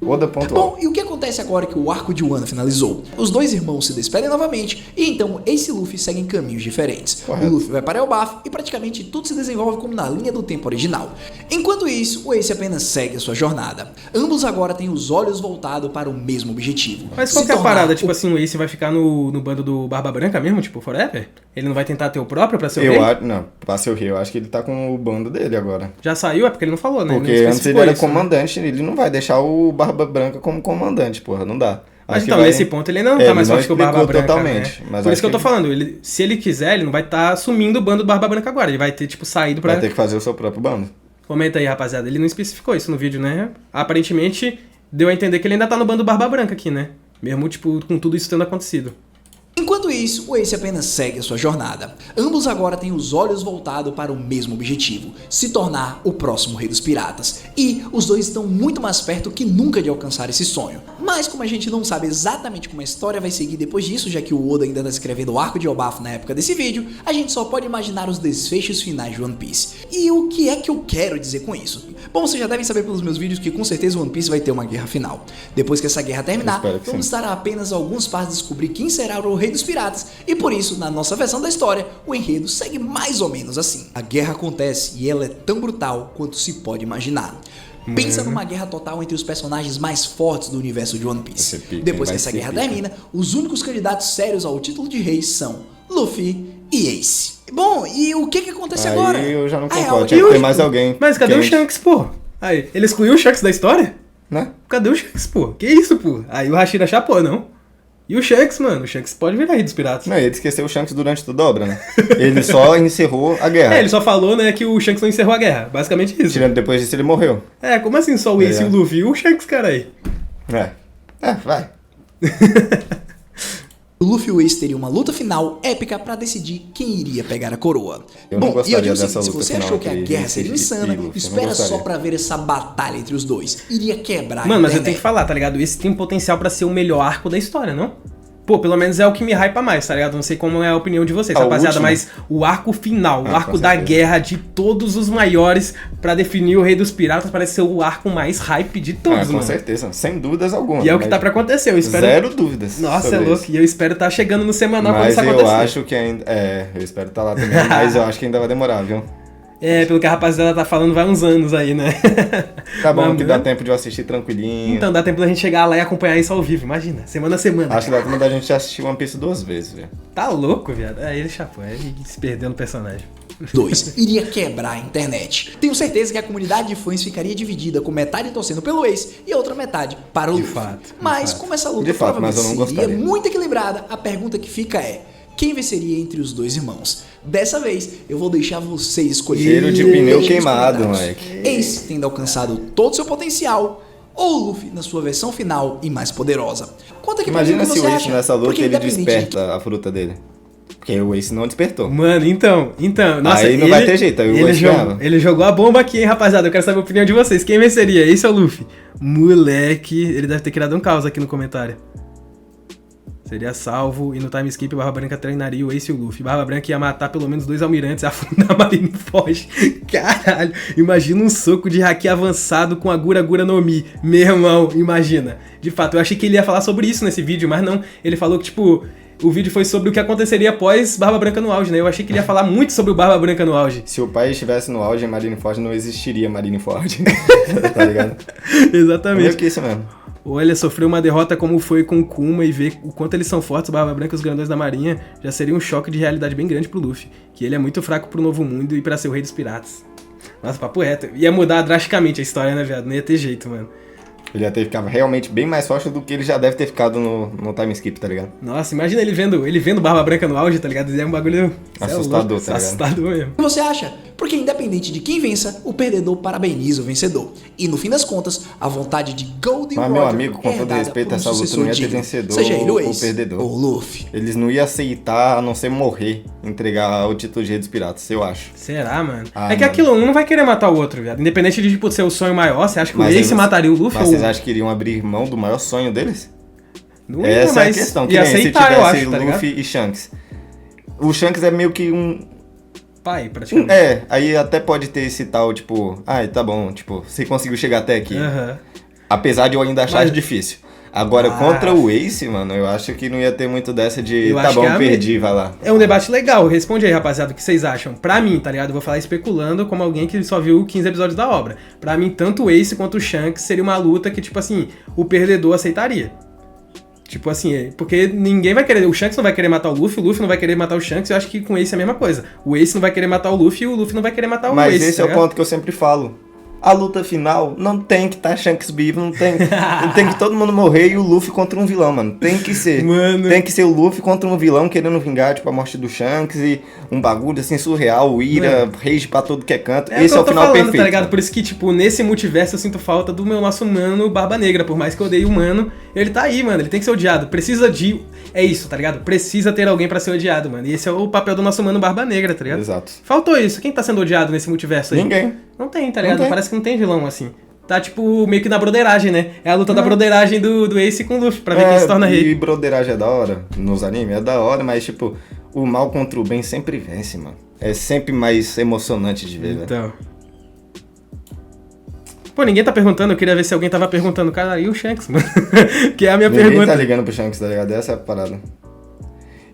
Oda pontual. Bom, e o que acontece agora que o arco de Wano finalizou? Os dois irmãos se despedem novamente e então Ace e Luffy seguem caminhos diferentes. Correto. O Luffy vai para Elbaf e praticamente tudo se desenvolve como na linha do tempo original. Enquanto isso, o Ace apenas segue a sua jornada. Ambos agora têm os olhos voltados para o mesmo objetivo. Mas qual se que é a tornar parada? o- Tipo assim, o Ace vai ficar no bando do Barba Branca mesmo, tipo, forever? Ele não vai tentar ter o próprio pra ser o rei? Não, pra ser o rei, eu acho que ele tá com o bando dele agora. Já saiu? É porque ele não falou, né? Porque Ele não antes ele especificou era isso, né? comandante, ele não vai deixar o Barba Branca como comandante, porra, não dá. Mas Acho que então, vai- nesse ponto ele ainda não tá ele mais não forte que o Barba explicou Branca, totalmente, né? mas Por acho isso que eu tô que falando, se ele quiser, ele não vai estar assumindo o bando do Barba Branca agora, ele vai ter, tipo, saído pra... vai ter que fazer o seu próprio bando. Comenta aí, rapaziada, ele não especificou isso no vídeo, né? Aparentemente, deu a entender que ele ainda tá no bando Barba Branca aqui, né? Mesmo, tipo, com tudo isso tendo acontecido. Enquanto isso, o Ace apenas segue a sua jornada. Ambos agora têm os olhos voltados para o mesmo objetivo, se tornar o próximo Rei dos Piratas. E os dois estão muito mais perto que nunca de alcançar esse sonho. Mas como a gente não sabe exatamente como a história vai seguir depois disso, já que o Oda ainda está escrevendo o arco de Elbaf na época desse vídeo, a gente só pode imaginar os desfechos finais de One Piece. E o que é que eu quero dizer com isso? Bom, vocês já devem saber pelos meus vídeos que com certeza One Piece vai ter uma guerra final. Depois que essa guerra terminar, espero que vamos sim. estar a apenas alguns passos de descobrir quem será o Rei dos Piratas, e por isso, na nossa versão da história, o enredo segue mais ou menos assim. A guerra acontece e ela é tão brutal quanto se pode imaginar. Pensa numa guerra total entre os personagens mais fortes do universo de One Vai Piece. ser pica, Depois que vai essa ser guerra pica. termina, os únicos candidatos sérios ao título de rei são Luffy e Ace. Bom, e o que acontece Aí agora? eu já não Ah, é, concordo, o- tinha E que ter o- mais alguém. Mas cadê o quente, Shanks, pô? Aí, ele excluiu o Shanks da história? Né? Cadê o Shanks, pô? Que isso, pô? Aí o Hashira chapou, não? E o Shanks, mano? O Shanks pode virar Rei dos Piratas. Não, ele esqueceu o Shanks durante toda a obra, né? Ele só encerrou a guerra. Ele só falou, né, que o Shanks não encerrou a guerra. Basicamente isso. Tirando depois disso, ele morreu. Como assim só o Ace e o Luffy? E o Shanks, cara aí? Vai. O Luffy e o Ace teriam uma luta final épica pra decidir quem iria pegar a coroa. Eu não Bom, e eu gostaria digo o dessa seguinte, se luta você final achou que a entre guerra Ace seria e insana, Luffy, eu não espera só gostaria. pra ver essa batalha entre os dois. Iria quebrar Mano, a mas eu internet. tenho que falar, tá ligado? Esse tem potencial pra ser o melhor arco da história, não? Pô, pelo menos é o que me hypa mais, tá ligado? Não sei como é a opinião de vocês, Ah, o rapaziada, último? mas o arco final, o Ah, arco com da certeza. guerra de todos os maiores pra definir o Rei dos Piratas parece ser o arco mais hype de todos, Com mano. certeza, sem dúvidas alguma. E é o que mas tá pra acontecer, eu espero... Zero dúvidas. Nossa, é sobre louco, isso. e eu espero tá chegando no semanal quando Mas isso eu acontecer. acho que ainda. Eu espero estar lá também, mas eu acho que ainda vai demorar, viu? Pelo que a rapaziada tá falando, vai uns anos aí, né? Tá bom, Mas, que dá mano, tempo de eu assistir tranquilinho. Então, dá tempo da gente chegar lá e acompanhar isso ao vivo, imagina, semana a semana. Acho que dá tempo da gente assistir One Piece 2 vezes, velho. Tá louco, viado. Aí ele chapou, ele se perdeu no personagem. 2. Iria quebrar a internet. Tenho certeza que a comunidade de fãs ficaria dividida, com metade torcendo pelo Ace e a outra metade para o De Luffy. fato, de Mas fato. como essa luta De fato, mas eu não provavelmente seria gostaria. muito equilibrada, a pergunta que fica é: quem venceria entre os dois irmãos? Dessa vez, eu vou deixar vocês escolherem. Cheiro de pneu Deixem nos queimado, comentários. moleque. Ace tendo alcançado todo o seu potencial, ou Luffy na sua versão final e mais poderosa. Conta aqui pra mim Imagina o que se você o Ace acha. nessa luta Porque ele independente de desperta a fruta dele. Porque o Ace não despertou. Mano, então, nossa, Aí não vai ter jeito, aí o Ace ganhava. ele jogou a bomba aqui, hein, rapaziada, eu quero saber a opinião de vocês, quem venceria, Ace ou Luffy? Moleque, ele deve ter criado um caos aqui no comentário. Seria salvo e no time skip Barba Branca treinaria o Ace e o Luffy. Barba Branca ia matar pelo menos 2 almirantes e afundar a Marineford. Caralho, imagina um soco de haki avançado com a Gura Gura no Mi. Meu irmão, imagina. De fato, eu achei que ele ia falar sobre isso nesse vídeo, mas não. Ele falou que, tipo, o vídeo foi sobre o que aconteceria após Barba Branca no auge, né? Eu achei que ele ia falar muito sobre o Barba Branca no auge. Se o pai estivesse no auge em Marineford, não existiria Marineford. Tá ligado? É meio Exatamente. que isso mesmo. Olha, sofreu uma derrota como foi com o Kuma e ver o quanto eles são fortes, o Barba Branca e os grandões da marinha, já seria um choque de realidade bem grande pro Luffy. Que ele é muito fraco pro novo mundo e pra ser o rei dos piratas. Nossa, papo reto. Ia mudar drasticamente a história, né, viado? Não ia ter jeito, mano. Ele ia ter ficado realmente bem mais forte do que ele já deve ter ficado no time skip, tá ligado? Nossa, imagina ele vendo Barba Branca no auge, tá ligado? É um bagulho... Assustador, tá ligado? Assustador mesmo. O que você acha? Porque independente de quem vença, o perdedor parabeniza o vencedor. E no fim das contas, a vontade de Golden Mas, Roger meu amigo, com todo respeito, essa luta não ia ter vencedor seja ele o ou Ace, perdedor. ou Luffy. Eles não iam aceitar, a não ser morrer, entregar o título de Rei dos Piratas, eu acho. Será, mano? Ah, é que aquilo, um não vai querer matar o outro, viado. Independente de, tipo, ser o sonho maior, você acha que Mas o Ace mataria o Luffy Mas ou... vocês acham que iriam abrir mão do maior sonho deles? Não ia, Essa é a mas questão. Que ia nem se aceitar, tivesse eu acho, tá ligado? Luffy e Shanks. O Shanks é meio que Pai, praticamente. aí até pode ter esse tal, tipo... Ai, tá bom, tipo, você conseguiu chegar até aqui. Aham. Apesar de eu ainda achar Mas- difícil. Agora, contra o Ace, mano, eu acho que não ia ter muito dessa de... Eu Tá acho bom, que é a perdi, vai lá. É um debate legal. Responde aí, rapaziada, o que vocês acham. Pra mim, tá ligado? Eu vou falar especulando como alguém que só viu 15 episódios da obra. Pra mim, tanto o Ace quanto o Shanks seria uma luta que, tipo assim, o perdedor aceitaria. Tipo assim, porque ninguém vai querer... O Shanks não vai querer matar o Luffy não vai querer matar o Shanks. Eu acho que com o Ace é a mesma coisa. O Ace não vai querer matar o Luffy e o Luffy não vai querer matar o Mas Ace. esse é o ponto que eu sempre falo. A luta final não tem que estar Shanks vivo, não tem que todo mundo morrer e o Luffy contra um vilão, mano. Tem que ser. Mano. Tem que ser o Luffy contra um vilão querendo vingar, tipo, a morte do Shanks e um bagulho assim surreal, o Ira, rage pra todo que é canto. Esse é o final perfeito. Tá ligado? Mano. Por isso que, tipo, nesse multiverso eu sinto falta do meu nosso mano Barba Negra. Por mais que eu odeie o mano, ele tá aí, mano. Ele tem que ser odiado. Precisa de... É isso, tá ligado? Precisa ter alguém pra ser odiado, mano. E esse é o papel do nosso mano Barba Negra, tá ligado? Exato. Faltou isso. Quem tá sendo odiado nesse multiverso aí? Ninguém. Não tem, tá ligado? Não tem. Parece que não tem vilão assim. Tá, tipo, meio que na broderagem, né? É a luta da broderagem do Ace com o Luffy, pra ver quem se torna rei. E broderagem é da hora, nos animes é da hora, mas tipo, o mal contra o bem sempre vence, mano. É sempre mais emocionante de ver, velho. Então... Pô, ninguém tá perguntando, eu queria ver se alguém tava perguntando, cara, e o Shanks, mano? Que é a minha Ninguém pergunta. tá ligando pro Shanks, tá ligado? Essa é a parada.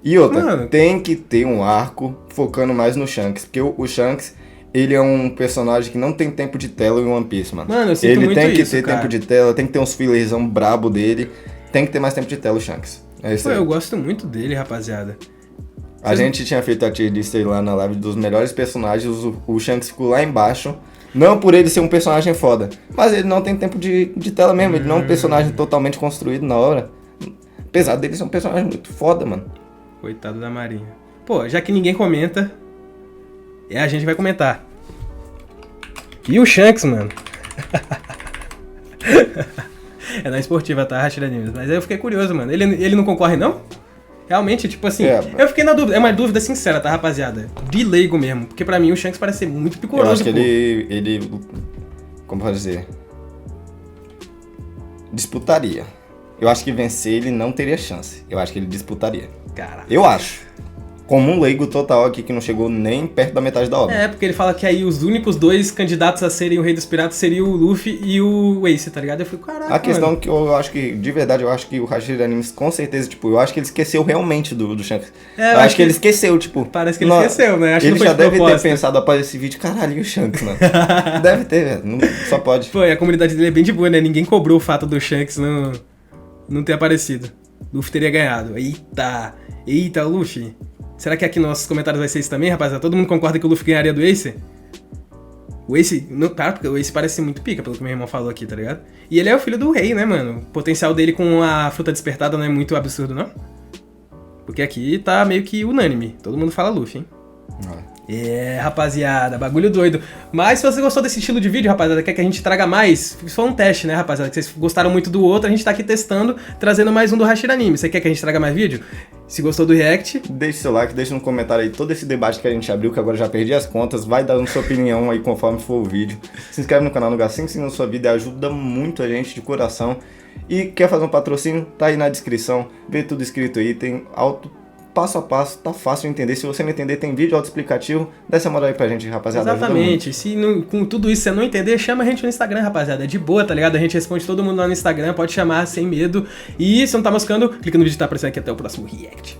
E outra, Mano. tem que ter um arco focando mais no Shanks, porque o Shanks, ele é um personagem que não tem tempo de tela em One Piece, mano. Mano, eu sinto ele muito tem que isso, ter cara. tempo de tela, tem que ter uns fillerzão brabo dele, tem que ter mais tempo de tela o Shanks. É isso Pô, aí. eu gosto muito dele, rapaziada. A gente tinha feito a tier list aí lá na live dos melhores personagens, o Shanks ficou lá embaixo. Não por ele ser um personagem foda, mas ele não tem tempo de tela mesmo, ele não é um personagem totalmente construído na hora. Apesar dele ser um personagem muito foda, mano. Coitado da Marinha. Pô, já que ninguém comenta, a gente vai comentar. E o Shanks, mano? É na esportiva, tá? Hashira Animes. Mas aí eu fiquei curioso, mano. Ele não concorre, não? Realmente, tipo assim, eu fiquei na dúvida. É uma dúvida sincera, tá, rapaziada? De leigo mesmo. Porque pra mim o Shanks parece ser muito picoroso, Eu acho que pô. ele... Como pode dizer? Disputaria. Eu acho que vencer ele não teria chance. Eu acho que ele disputaria. Cara. Eu acho. Como um leigo total aqui que não chegou nem perto da metade da obra. É, porque ele fala que aí os únicos dois candidatos a serem o Rei dos Piratas seriam o Luffy e o Ace, tá ligado? Eu fico, caraca, A questão mano. que eu acho que, de verdade, eu acho que o Hashira Animes, com certeza, tipo, eu acho que ele esqueceu realmente do Shanks. É, eu acho que ele esqueceu, tipo... Parece que ele esqueceu, né? Acho que ele não foi já de deve ter propósito. pensado após esse vídeo, caralho, e o Shanks, mano? Deve ter, velho. Só pode. Pô, e a comunidade dele é bem de boa, né? Ninguém cobrou o fato do Shanks não ter aparecido. Luffy teria ganhado. Eita, Luffy. Será que aqui nos nossos comentários vai ser isso também, rapaziada? Todo mundo concorda que o Luffy ganharia do Ace? O Ace... Cara, porque o Ace parece muito pica, pelo que meu irmão falou aqui, tá ligado? E ele é o filho do rei, né, mano? O potencial dele com a fruta despertada não é muito absurdo, não? Porque aqui tá meio que unânime. Todo mundo fala Luffy, hein? Rapaziada, bagulho doido. Mas se você gostou desse estilo de vídeo, rapaziada, quer que a gente traga mais? Isso foi um teste, né, rapaziada? Que vocês gostaram muito do outro, a gente tá aqui testando, trazendo mais um do Hashira Anime. Você quer que a gente traga mais vídeo? Se gostou do react... Deixe seu like, deixe no comentário aí todo esse debate que a gente abriu, que agora eu já perdi as contas. Vai dando sua opinião aí conforme for o vídeo. Se inscreve no canal, no lugar 5 na sua vida, ajuda muito a gente de coração. E quer fazer um patrocínio? Tá aí na descrição, vê tudo escrito aí, tem passo a passo, tá fácil de entender. Se você não entender, tem vídeo autoexplicativo. Dá essa moral aí pra gente, rapaziada. Exatamente. Se com tudo isso você não entender, chama a gente no Instagram, rapaziada. É de boa, tá ligado? A gente responde todo mundo lá no Instagram, pode chamar sem medo. E se não tá moscando, clica no vídeo que tá aparecendo aqui. Até o próximo react.